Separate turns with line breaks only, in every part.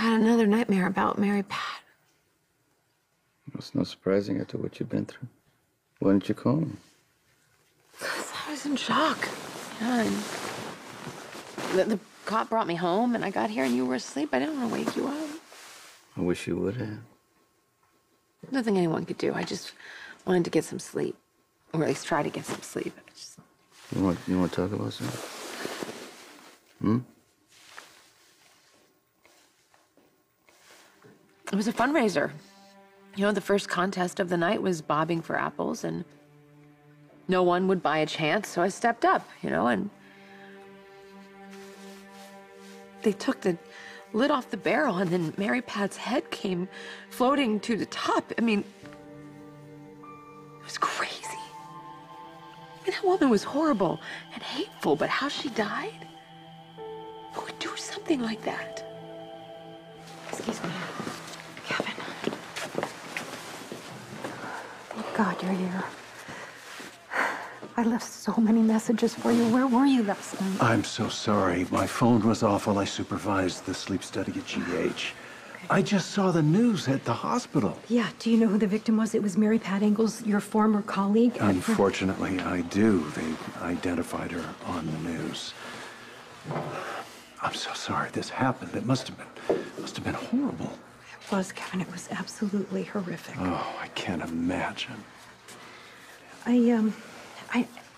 had another nightmare about Mary Pat.
It's not surprising after what you've been through. Why didn't you call me?
I was in shock. Yeah, and the cop brought me home, and I got here, and you were asleep. I didn't want to wake you up.
I wish you would have.
Nothing anyone could do. I just wanted to get some sleep, or at least try to get some sleep.
You want to talk about something?
It was a fundraiser. You know, the first contest of the night was bobbing for apples, and no one would buy a chance, so I stepped up, and they took the lid off the barrel, and then Mary Pat's head came floating to the top. I mean, it was crazy. I mean, that woman was horrible and hateful, but how she died? Who would do something like that? Excuse me. Kevin.
Thank God you're here. I left so many messages for you. Where were you last night?
I'm so sorry. My phone was off while I supervised the sleep study at GH. Okay. I just saw the news at the hospital.
Yeah, do you know who the victim was? It was Mary Pat Engels, your former colleague.
Unfortunately, I do. They identified her on the news. I'm so sorry this happened. It must have been horrible.
It was, Kevin. It was absolutely horrific.
Oh, I can't imagine.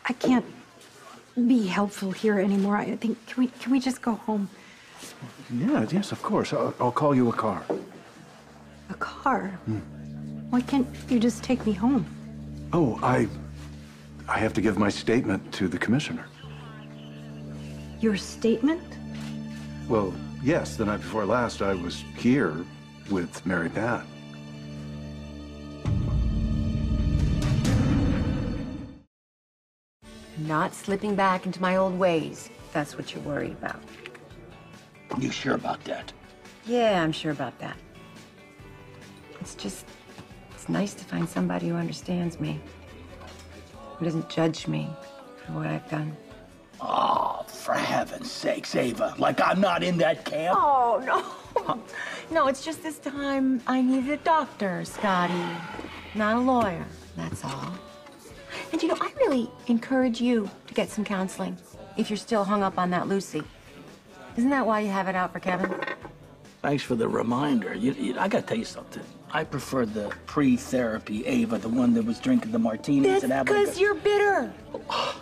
I can't be helpful here anymore. I think, can we just go home?
Yeah, yes, of course. I'll call you a car.
A car? Why can't you just take me home?
Oh, I have to give my statement to the commissioner.
Your statement?
Well, yes, the night before last, I was here with Mary Pat.
Not slipping back into my old ways. That's what you're worried about.
You sure about that?
Yeah, I'm sure about that. It's nice to find somebody who understands me, who doesn't judge me for what I've done.
Oh, for heaven's sakes, Ava. Like I'm not in that camp?
Oh, no. No, it's just this time I needed a doctor, Scotty. Not a lawyer, that's all. And I really encourage you to get some counseling if you're still hung up on that Lucy. Isn't that why you have it out for Kevin?
Thanks for the reminder. I gotta tell you something. I prefer the pre-therapy Ava, the one that was drinking the martinis and having.
That's because you're bitter.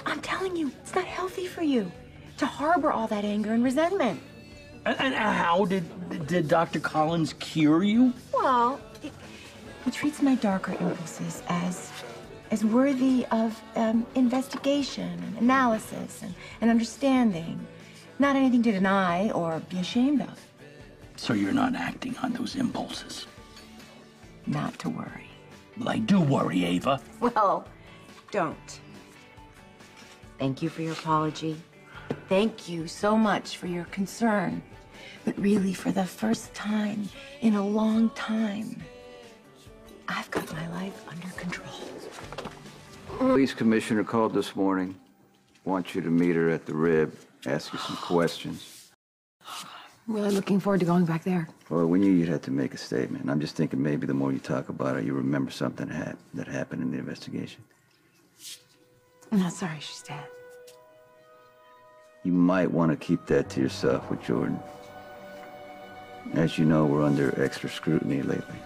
I'm telling you, it's not healthy for you to harbor all that anger and resentment.
And how did Dr. Collins cure you?
Well, he treats my darker impulses as worthy of investigation and analysis and understanding. Not anything to deny or be ashamed of.
So you're not acting on those impulses?
Not to worry.
Well, I do worry, Ava.
Well, don't. Thank you for your apology. Thank you so much for your concern. But really, for the first time in a long time, I've got my life under control.
Police commissioner called this morning. Wants you to meet her at the Rib. Ask you some questions.
I'm really looking forward to going back there.
Well, we knew you'd have to make a statement. I'm just thinking maybe the more you talk about it, you remember something that happened in the investigation.
I'm not sorry she's dead.
You might want to keep that to yourself with Jordan. As you know, we're under extra scrutiny lately.